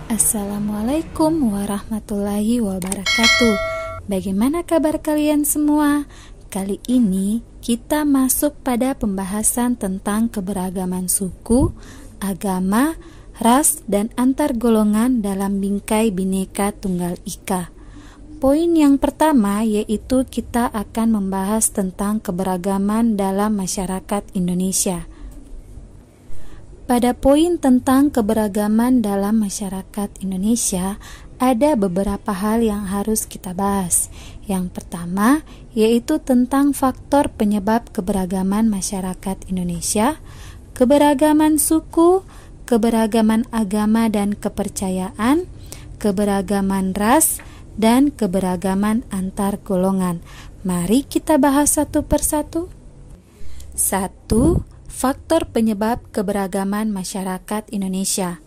Assalamualaikum warahmatullahi wabarakatuh. Bagaimana kabar kalian semua? Kali ini kita masuk pada pembahasan tentang keberagaman suku, agama, ras, dan antar golongan dalam bingkai Bhinneka Tunggal Ika. Poin yang pertama yaitu kita akan membahas tentang keberagaman dalam masyarakat Indonesia. Pada poin tentang keberagaman dalam masyarakat Indonesia, ada beberapa hal yang harus kita bahas. Yang pertama, yaitu tentang faktor penyebab keberagaman masyarakat Indonesia, keberagaman suku, keberagaman agama dan kepercayaan, keberagaman ras, dan keberagaman antar golongan. Mari kita bahas satu persatu. 1. Faktor penyebab keberagaman masyarakat Indonesia.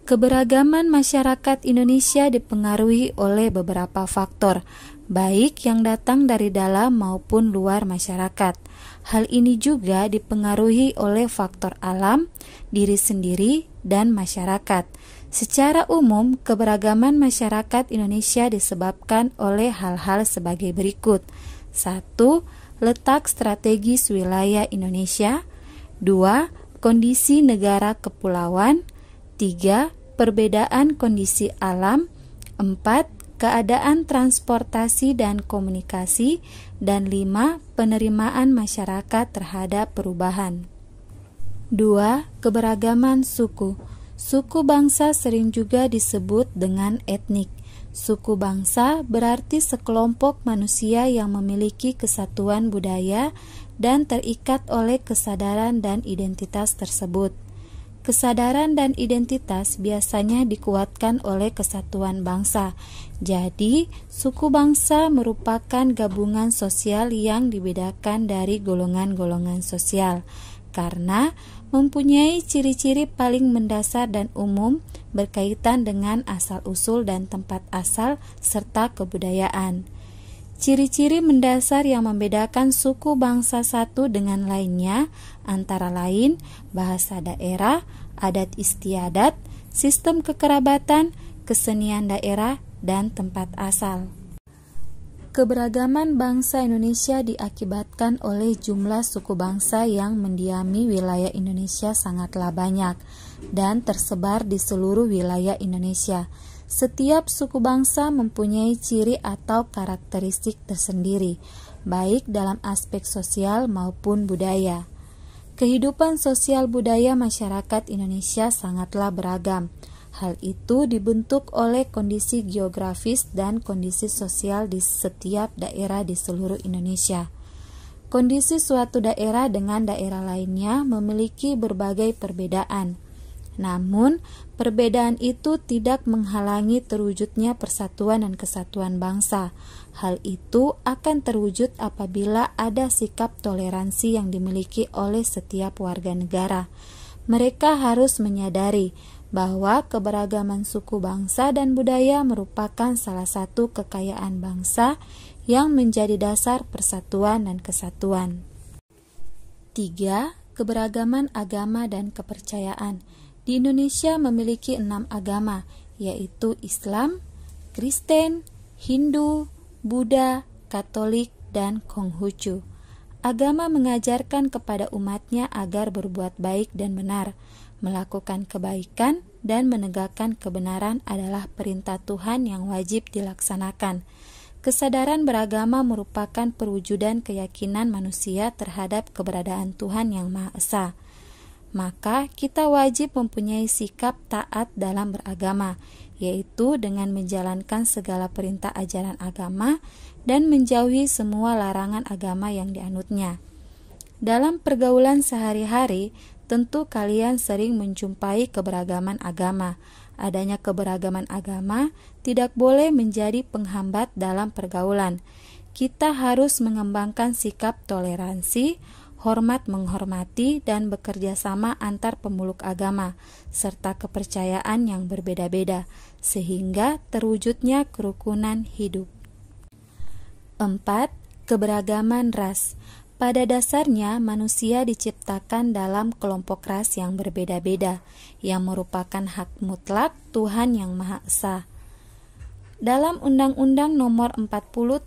Keberagaman masyarakat Indonesia dipengaruhi oleh beberapa faktor, baik yang datang dari dalam maupun luar masyarakat. Hal ini juga dipengaruhi oleh faktor alam, diri sendiri, dan masyarakat. Secara umum, keberagaman masyarakat Indonesia disebabkan oleh hal-hal sebagai berikut. 1. Letak strategis wilayah Indonesia. 2. Kondisi negara kepulauan. 3. Perbedaan kondisi alam. 4. Keadaan transportasi dan komunikasi. Dan 5. Penerimaan masyarakat terhadap perubahan. 2. Keberagaman suku. Suku bangsa sering juga disebut dengan etnik. Suku bangsa berarti sekelompok manusia yang memiliki kesatuan budaya dan terikat oleh kesadaran dan identitas tersebut. Kesadaran dan identitas biasanya dikuatkan oleh kesatuan bangsa. Jadi, suku bangsa merupakan gabungan sosial yang dibedakan dari golongan-golongan sosial karena mempunyai ciri-ciri paling mendasar dan umum berkaitan dengan asal-usul dan tempat asal serta kebudayaan. Ciri-ciri mendasar yang membedakan suku bangsa satu dengan lainnya antara lain bahasa daerah, adat istiadat, sistem kekerabatan, kesenian daerah, dan tempat asal. Keberagaman bangsa Indonesia diakibatkan oleh jumlah suku bangsa yang mendiami wilayah Indonesia sangatlah banyak dan tersebar di seluruh wilayah Indonesia. Setiap suku bangsa mempunyai ciri atau karakteristik tersendiri, baik dalam aspek sosial maupun budaya. Kehidupan sosial budaya masyarakat Indonesia sangatlah beragam. Hal itu dibentuk oleh kondisi geografis dan kondisi sosial di setiap daerah di seluruh Indonesia. Kondisi suatu daerah dengan daerah lainnya memiliki berbagai perbedaan. Namun, perbedaan itu tidak menghalangi terwujudnya persatuan dan kesatuan bangsa. Hal itu akan terwujud apabila ada sikap toleransi yang dimiliki oleh setiap warga negara. Mereka harus menyadari bahwa keberagaman suku bangsa dan budaya merupakan salah satu kekayaan bangsa yang menjadi dasar persatuan dan kesatuan. 3. Keberagaman agama dan kepercayaan. Di Indonesia memiliki 6 agama, yaitu Islam, Kristen, Hindu, Buddha, Katolik, dan Konghucu. Agama mengajarkan kepada umatnya agar berbuat baik dan benar, melakukan kebaikan, dan menegakkan kebenaran adalah perintah Tuhan yang wajib dilaksanakan. Kesadaran beragama merupakan perwujudan keyakinan manusia terhadap keberadaan Tuhan yang Maha Esa. Maka kita wajib mempunyai sikap taat dalam beragama, yaitu dengan menjalankan segala perintah ajaran agama dan menjauhi semua larangan agama yang dianutnya. Dalam pergaulan sehari-hari, tentu kalian sering menjumpai keberagaman agama. Adanya keberagaman agama tidak boleh menjadi penghambat dalam pergaulan. Kita harus mengembangkan sikap toleransi, hormat menghormati, dan bekerja sama antar pemeluk agama, serta kepercayaan yang berbeda-beda, sehingga terwujudnya kerukunan hidup. 4. Keberagaman ras. Pada dasarnya, manusia diciptakan dalam kelompok ras yang berbeda-beda, yang merupakan hak mutlak Tuhan Yang Maha Esa. Dalam Undang-Undang Nomor 40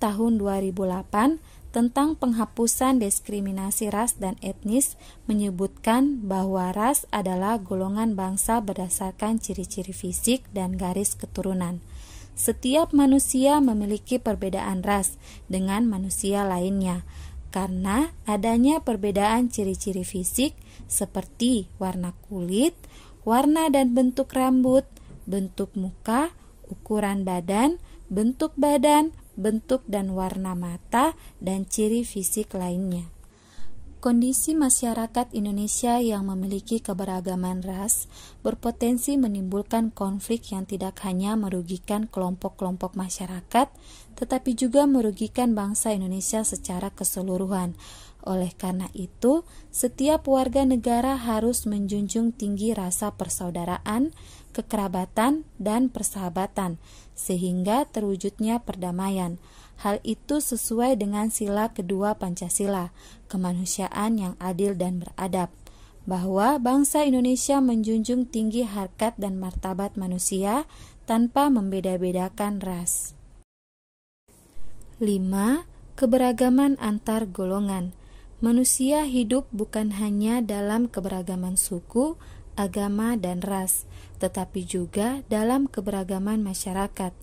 Tahun 2008 tentang penghapusan diskriminasi ras dan etnis menyebutkan bahwa ras adalah golongan bangsa berdasarkan ciri-ciri fisik dan garis keturunan. Setiap manusia memiliki perbedaan ras dengan manusia lainnya, karena adanya perbedaan ciri-ciri fisik seperti warna kulit, warna dan bentuk rambut, bentuk muka, ukuran badan, bentuk badan, bentuk dan warna mata, dan ciri fisik lainnya. Kondisi masyarakat Indonesia yang memiliki keberagaman ras berpotensi menimbulkan konflik yang tidak hanya merugikan kelompok-kelompok masyarakat, tetapi juga merugikan bangsa Indonesia secara keseluruhan. Oleh karena itu, setiap warga negara harus menjunjung tinggi rasa persaudaraan, kekerabatan, dan persahabatan, sehingga terwujudnya perdamaian. Hal itu sesuai dengan sila kedua Pancasila, kemanusiaan yang adil dan beradab, bahwa bangsa Indonesia menjunjung tinggi harkat dan martabat manusia tanpa membeda-bedakan ras. 5. Keberagaman antar golongan. Manusia hidup bukan hanya dalam keberagaman suku, agama, dan ras, tetapi juga dalam keberagaman masyarakat.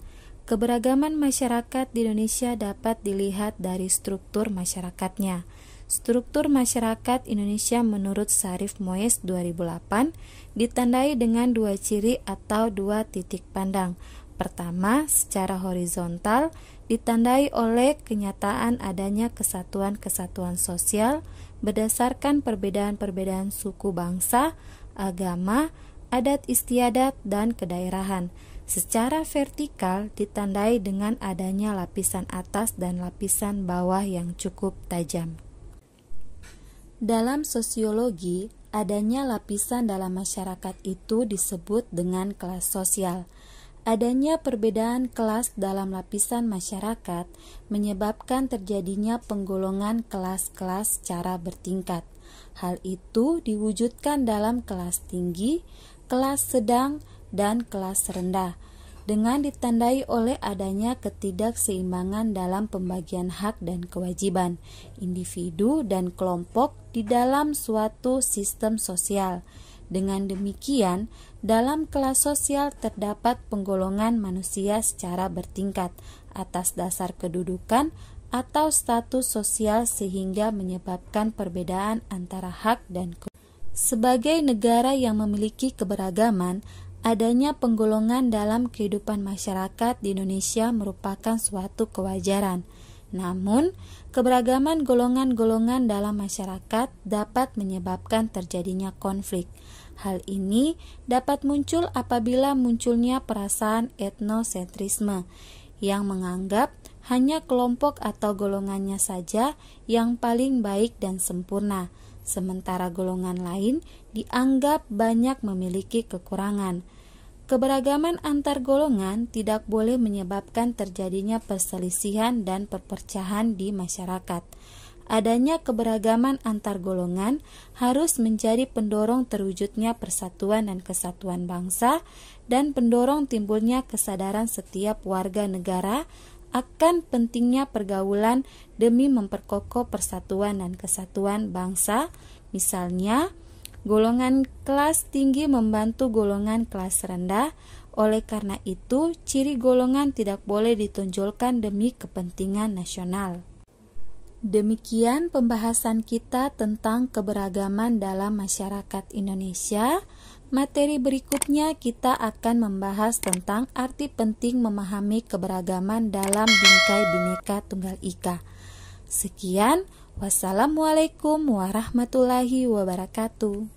Keberagaman masyarakat di Indonesia dapat dilihat dari struktur masyarakatnya. Struktur masyarakat Indonesia menurut Syarif Moes 2008 ditandai dengan dua ciri atau dua titik pandang. Pertama, secara horizontal ditandai oleh kenyataan adanya kesatuan-kesatuan sosial berdasarkan perbedaan-perbedaan suku bangsa, agama, adat istiadat, dan kedaerahan. Secara vertikal ditandai dengan adanya lapisan atas dan lapisan bawah yang cukup tajam. Dalam sosiologi, adanya lapisan dalam masyarakat itu disebut dengan kelas sosial. Adanya perbedaan kelas dalam lapisan masyarakat menyebabkan terjadinya penggolongan kelas-kelas secara bertingkat. Hal itu diwujudkan dalam kelas tinggi, kelas sedang, dan kelas rendah, dengan ditandai oleh adanya ketidakseimbangan dalam pembagian hak dan kewajiban individu dan kelompok di dalam suatu sistem sosial. Dengan demikian, dalam kelas sosial terdapat penggolongan manusia secara bertingkat atas dasar kedudukan atau status sosial sehingga menyebabkan perbedaan antara hak dan kewajiban. Sebagai negara yang memiliki keberagaman, adanya penggolongan dalam kehidupan masyarakat di Indonesia merupakan suatu kewajaran. Namun, keberagaman golongan-golongan dalam masyarakat dapat menyebabkan terjadinya konflik. Hal ini dapat muncul apabila munculnya perasaan etnosentrisme yang menganggap hanya kelompok atau golongannya saja yang paling baik dan sempurna, sementara golongan lain dianggap banyak memiliki kekurangan. Keberagaman antar golongan tidak boleh menyebabkan terjadinya perselisihan dan perpecahan di masyarakat. Adanya keberagaman antar golongan harus menjadi pendorong terwujudnya persatuan dan kesatuan bangsa dan pendorong timbulnya kesadaran setiap warga negara akan pentingnya pergaulan demi memperkokoh persatuan dan kesatuan bangsa. Misalnya, golongan kelas tinggi membantu golongan kelas rendah. Oleh karena itu, ciri golongan tidak boleh ditonjolkan demi kepentingan nasional. Demikian pembahasan kita tentang keberagaman dalam masyarakat Indonesia. Materi berikutnya kita akan membahas tentang arti penting memahami keberagaman dalam bingkai Bhinneka Tunggal Ika. Sekian, wassalamualaikum warahmatullahi wabarakatuh.